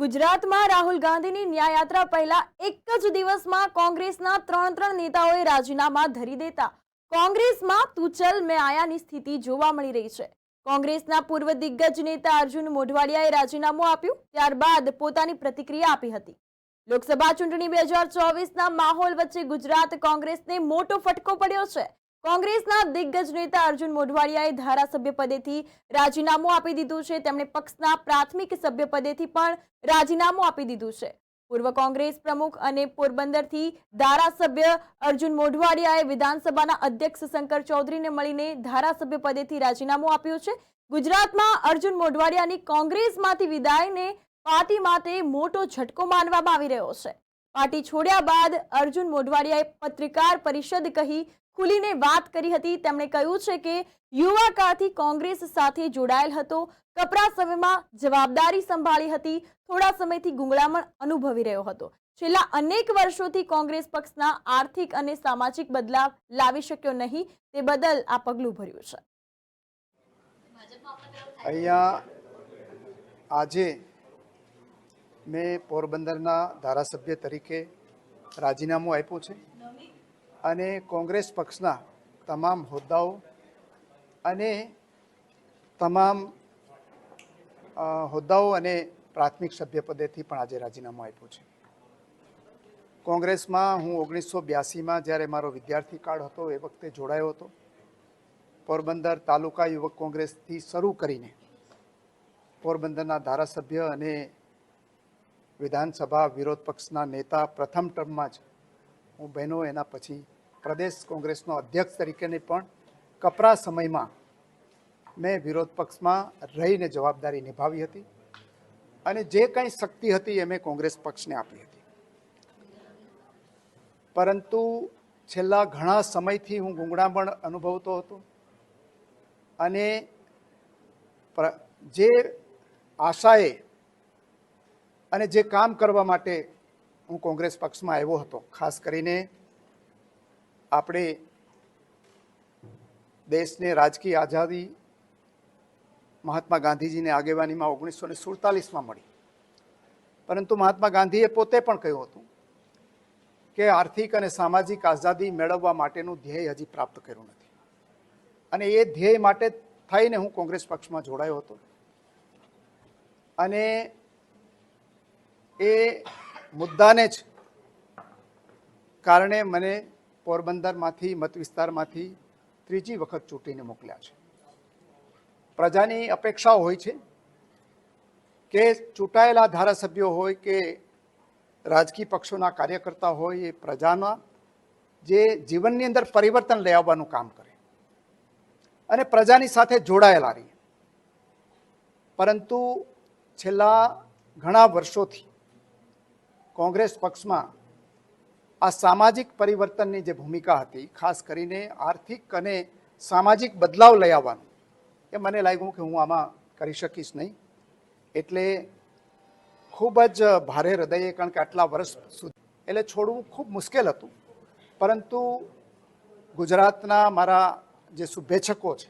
ગુજરાતમાં રાહુલ ગાંધીની ન્યાય યાત્રા પહેલા એક જ દિવસમાં કોંગ્રેસના ત્રણ નેતાઓએ રાજીનામા ધરી દેતા કોંગ્રેસમાં તું ચલ મેં આયાની સ્થિતિ જોવા મળી રહી છે। કોંગ્રેસના પૂર્વ દિગ્ગજ નેતા અર્જુન મોઢવાડિયાએ રાજીનામું આપ્યું, ત્યારબાદ પોતાની પ્રતિક્રિયા આપી હતી। લોકસભા ચૂંટણી 2024ના માહોલ વચ્ચે ગુજરાત કોંગ્રેસને મોટો ફટકો પડ્યો છે। કોંગ્રેસના દિગ્ગજ નેતા અર્જુન મોઢવાડિયાએ ધારાસભ્ય પદેથી રાજીનામું આપી દીધું છે। તેમણે પક્ષના પ્રાથમિક સભ્ય પદેથી પણ રાજીનામું આપી દીધું છે। પૂર્વ કોંગ્રેસ પ્રમુખ અને પોરબંદરથી ધારાસભ્ય અર્જુન મોઢવાડિયાએ વિધાનસભાના અધ્યક્ષ શંકર ચૌધરીને મળીને ધારાસભ્ય પદેથી રાજીનામું આપ્યું છે। ગુજરાતમાં અર્જુન મોઢવાડિયાની કોંગ્રેસમાંથી વિદાયને પાર્ટી માટે મોટો ઝટકો માનવામાં આવી રહ્યો છે। પાર્ટી છોડ્યા બાદ અર્જુન મોઢવાડિયાએ પત્રકાર પરિષદ કહી ખુલીને વાત કરી હતી। તેમણે કહ્યું છે કે યુવા કાળથી કોંગ્રેસ સાથે જોડાયેલ હતો, કપરા સમયમાં જવાબદારી સંભાળી હતી, થોડા સમયથી ગુંગળામણ અનુભવી રહ્યો હતો। છેલ્લા અનેક વર્ષોથી કોંગ્રેસ પક્ષના આર્થિક અને સામાજિક બદલાવ લાવી શક્યો નહીં, તે બદલ આ પગલું ભર્યું છે। અહીંયા આજે મેં પોરબંદરના ધારાસભ્ય તરીકે રાજીનામું આપ્યું છે અને કોંગ્રેસ પક્ષના તમામ હોદ્દાઓ અને પ્રાથમિક સભ્યપદેથી પણ આજે રાજીનામું આપ્યું છે। કોંગ્રેસમાં હું 1982માં જ્યારે મારો વિદ્યાર્થી કાળ હતો એ વખતે જોડાયો હતો। પોરબંદર તાલુકા યુવક કોંગ્રેસથી શરૂ કરીને પોરબંદરના ધારાસભ્ય અને વિધાનસભા વિરોધ પક્ષના નેતા પ્રથમ ટર્મમાં જ હું બન્યો। એના પછી પ્રદેશ કોંગ્રેસનો અધ્યક્ષ તરીકેની પણ કપરા સમયમાં મેં વિરોધ પક્ષમાં રહીને જવાબદારી નિભાવી હતી અને જે કંઈ શક્તિ હતી એ મેં કોંગ્રેસ પક્ષને આપી હતી। પરંતુ છેલ્લા ઘણા સમયથી હું ગુંગળામણ અનુભવતો હતો અને જે આશાએ અને જે કામ કરવા માટે હું કોંગ્રેસ પક્ષમાં આવ્યો હતો, ખાસ કરીને આપણે દેશને રાજકીય આઝાદી મહાત્મા ગાંધીજીની આગેવાનીમાં 1947માં મળી, પરંતુ મહાત્મા ગાંધીએ પોતે પણ કહ્યું હતું કે આર્થિક અને સામાજિક આઝાદી મેળવવા માટેનું ધ્યેય હજી પ્રાપ્ત કર્યું નથી અને એ ધ્યેય માટે થઈને હું કોંગ્રેસ પક્ષમાં જોડાયો હતો અને એ મુદ્દાને જ કારણે મને પોરબંદરમાંથી મત વિસ્તારમાંથી ત્રીજી વખત ચૂંટીને મોકલ્યા છે। પ્રજાની અપેક્ષાઓ હોય છે કે ચૂંટાયેલા ધારાસભ્યો હોય કે રાજકીય પક્ષોના કાર્યકર્તા હોય એ પ્રજાના જે જીવનની અંદર પરિવર્તન લઈ આવવાનું કામ કરે અને પ્રજાની સાથે જોડાયેલા રહે। પરંતુ છેલ્લા ઘણા વર્ષોથી કોંગ્રેસ પક્ષમાં આ સામાજિક પરિવર્તનની જે ભૂમિકા હતી, ખાસ કરીને આર્થિક અને સામાજિક બદલાવ લઈ આવવાનું, એ મને લાગ્યું કે હું આમાં કરી શકીશ નહીં। એટલે ખૂબ જ ભારે હૃદયે, કારણ કે આટલા વર્ષ સુધી એટલે છોડવું ખૂબ મુશ્કેલ હતું, પરંતુ ગુજરાતના મારા જે શુભેચ્છકો છે,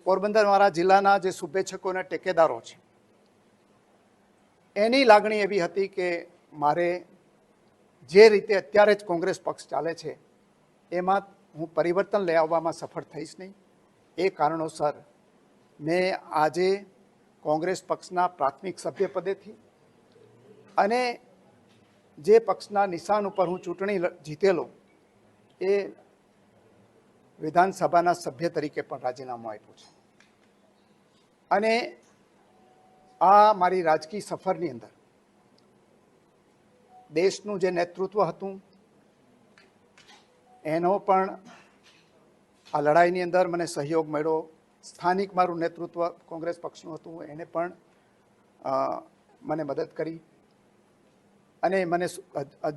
પોરબંદર મારા જિલ્લાના જે શુભેચ્છકો અને ટેકેદારો છે, એની લાગણી એવી હતી કે મારે જે રીતે અત્યારે જ કોંગ્રેસ પક્ષ ચાલે છે એમાં હું પરિવર્તન લઈ આવવામાં સફળ થઈશ નહીં। એ કારણોસર મેં આજે કોંગ્રેસ પક્ષના પ્રાથમિક સભ્યપદેથી અને જે પક્ષના નિશાન ઉપર હું ચૂંટણી જીતેલો એ વિધાનસભાના સભ્ય તરીકે પણ રાજીનામું આપ્યું છે અને આ મારી રાજકીય સફરની અંદર દેશનું જે નેતૃત્વ હતું એનો પણ આ લડાઈની અંદર મને સહયોગ મળ્યો। સ્થાનિક મારું નેતૃત્વ કોંગ્રેસ પક્ષનું હતું, એને પણ મને મદદ કરી અને મને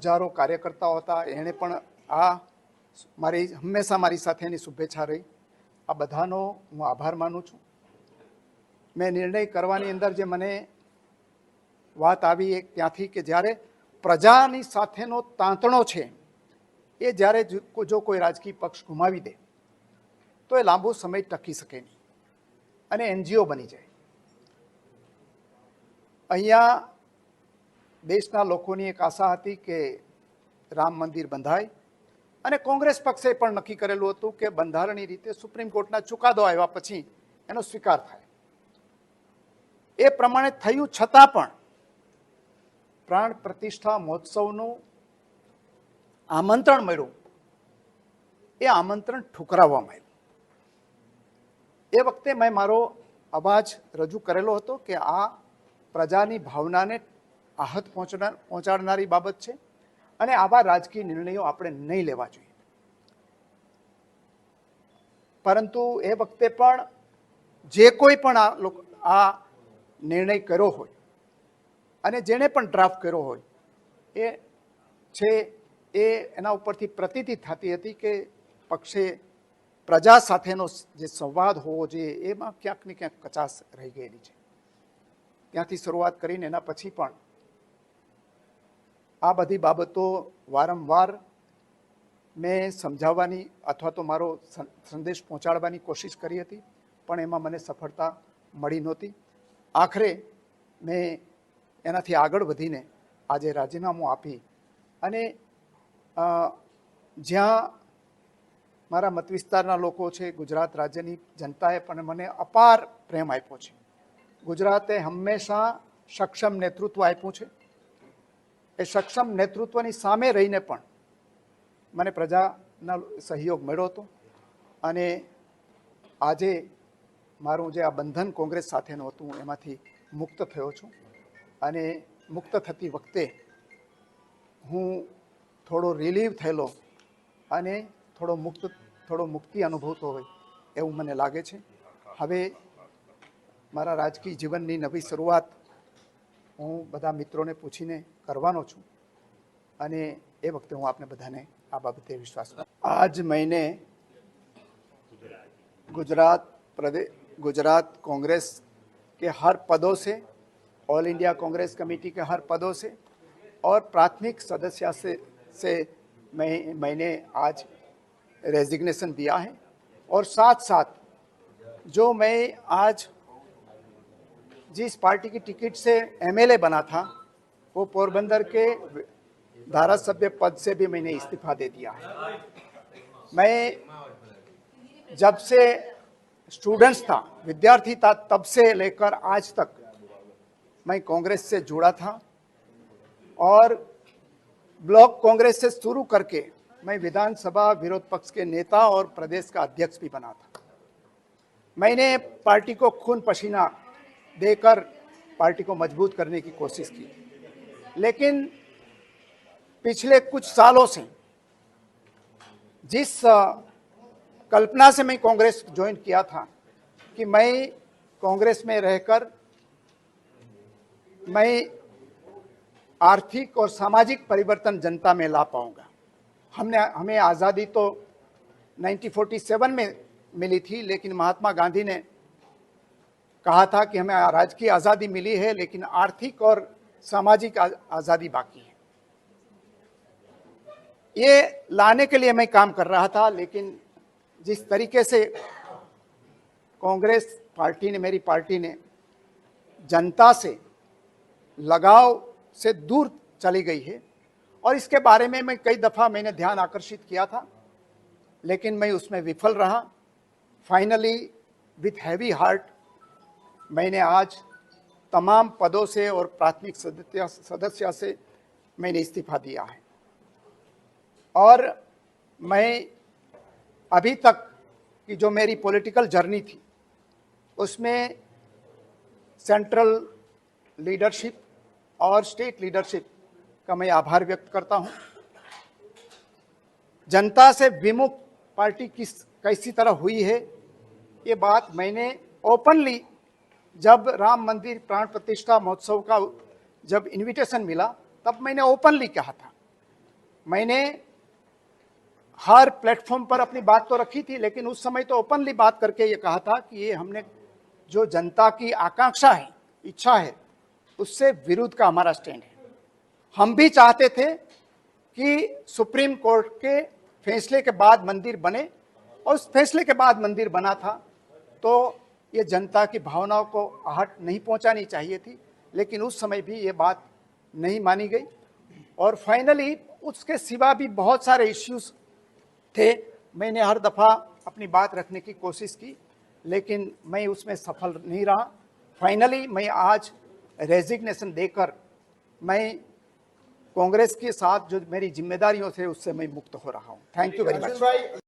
હજારો કાર્યકર્તાઓ હતા, એણે પણ આ હંમેશા મારી સાથેની શુભેચ્છા રહી। આ બધાનો હું આભાર માનું છું। મેં નિર્ણય કરવાની અંદર જે મને વાત આવી એક ત્યાંથી કે જ્યારે પ્રજાની સાથેનો તાંતણો છે એ જ્યારે જો કોઈ રાજકીય પક્ષ ગુમાવી દે તો એ લાંબો સમય ટકી શકે નહીં અને એનજીઓ બની જાય। અહીંયા દેશના લોકોની એક આશા હતી કે રામ મંદિર બંધાય અને કોંગ્રેસ પક્ષે પણ નક્કી કરેલું હતું કે બંધારણીય રીતે સુપ્રીમ કોર્ટના ચુકાદો આવ્યા પછી એનો સ્વીકાર થાય. એ પ્રમાણે થયું છતાં પણ પ્રાણ પ્રતિષ્ઠા મહોત્સવનું આમંત્રણ મળ્યું, એ આમંત્રણ ઠુકરાવવામાં આવ્યું. એ વખતે મેં મારો અવાજ રજૂ કરેલો હતો કે આ પ્રજાની ભાવનાને આહત પહોંચાડનારી બાબત છે અને આવા રાજકીય નિર્ણયો આપણે નહીં લેવા જોઈએ. પરંતુ એ વખતે પણ જે કોઈ પણ આ નિર્ણય કર્યો હોય અને જેણે પણ ડ્રાફ્ટ કર્યો હોય એના ઉપરથી પ્રતીતિ થતી હતી કે પક્ષે પ્રજા સાથેનો જે સંવાદ હોવો જોઈએ એમાં ક્યાંક ને ક્યાંક કચાશ રહી ગયેલી છે. ત્યાંથી શરૂઆત કરીને એના પછી પણ આ બધી બાબતો વારંવાર મેં સમજાવવાની અથવા તો મારો સંદેશ પહોંચાડવાની કોશિશ કરી હતી, પણ એમાં મને સફળતા મળી નહોતી. આખરે મેં એનાથી આગળ વધીને આજે રાજીનામું આપી અને જ્યાં મારા મત વિસ્તારના લોકો છે, ગુજરાત રાજ્યની જનતાએ પણ મને અપાર પ્રેમ આપ્યો છે. ગુજરાતે હંમેશા સક્ષમ નેતૃત્વ આપ્યું છે. એ સક્ષમ નેતૃત્વની સામે રહીને પણ મને પ્રજાના સહયોગ મળ્યો હતો અને આજે મારું જે આ બંધન કોંગ્રેસ સાથેનું હતું એમાંથી મુક્ત થયો છું. અને મુક્ત થતી વખતે હું થોડો રિલીવ થયેલો અને થોડો મુક્તિ અનુભવતો હોય એવું મને લાગે છે. હવે મારા રાજકીય જીવનની નવી શરૂઆત હું બધા મિત્રોને પૂછીને કરવાનો છું અને એ વખતે હું આપને બધાને આ બાબતે વિશ્વાસ કરું. આજ મહિને गुजरात कांग्रेस के हर पदों से, ऑल इंडिया कांग्रेस कमेटी के हर पदों से और प्राथमिक सदस्य से मैंने आज रेजिग्नेशन दिया है. और साथ साथ जो मैं आज जिस पार्टी की टिकट से एमएलए बना था वो पोरबंदर के धारासभ्य पद से भी मैंने इस्तीफा दे दिया है. मैं जब से स्टूडेंट्स था, विद्यार्थी था, तब से लेकर आज तक मैं कांग्रेस से जुड़ा था और ब्लॉक कांग्रेस से शुरू करके मैं विधानसभा विरोध पक्ष के नेता और प्रदेश का अध्यक्ष भी बना था. मैंने पार्टी को खून पसीना देकर पार्टी को मजबूत करने की कोशिश की, लेकिन पिछले कुछ सालों से जिस कल्पना से मैं कांग्रेस ज्वाइन किया था कि मैं कांग्रेस में रहकर मैं आर्थिक और सामाजिक परिवर्तन जनता में ला पाऊंगा. हमें आज़ादी तो 1947 में मिली थी, लेकिन महात्मा गांधी ने कहा था कि हमें राजकीय आज़ादी मिली है लेकिन आर्थिक और सामाजिक आज़ादी बाकी है. ये लाने के लिए मैं काम कर रहा था, लेकिन जिस तरीके से कांग्रेस पार्टी ने, मेरी पार्टी ने जनता से लगाव से दूर चली गई है और इसके बारे में मैं कई दफ़ा मैंने ध्यान आकर्षित किया था, लेकिन मैं उसमें विफल रहा. फाइनली विथ हैवी हार्ट मैंने आज तमाम पदों से और प्राथमिक सदस्य से मैंने इस्तीफा दिया है. और मैं अभी तक की जो मेरी पॉलिटिकल जर्नी थी उसमें सेंट्रल लीडरशिप और स्टेट लीडरशिप का मैं आभार व्यक्त करता हूं. जनता से विमुख पार्टी कैसी तरह हुई है ये बात मैंने ओपनली, जब राम मंदिर प्राण प्रतिष्ठा महोत्सव का जब इनविटेशन मिला तब मैंने ओपनली कहा था. मैंने हर प्लेटफॉर्म पर अपनी बात तो रखी थी, लेकिन उस समय तो ओपनली बात करके ये कहा था कि ये हमने जो जनता की आकांक्षा है, इच्छा है, उससे विरुद्ध का हमारा स्टैंड है. हम भी चाहते थे कि सुप्रीम कोर्ट के फैसले के बाद मंदिर बने और उस फैसले के बाद मंदिर बना था तो ये जनता की भावनाओं को आहट नहीं पहुंचानी चाहिए थी. लेकिन उस समय भी ये बात नहीं मानी गई और फाइनली उसके सिवा भी बहुत सारे इश्यूज थे। मैंने हर दफ़ा अपनी बात रखने की कोशिश की, लेकिन मैं उसमें सफल नहीं रहा। फाइनली मैं आज रेजिग्नेशन देकर मैं कांग्रेस के साथ जो मेरी जिम्मेदारियों थे उससे मैं मुक्त हो रहा हूँ। Thank you very much.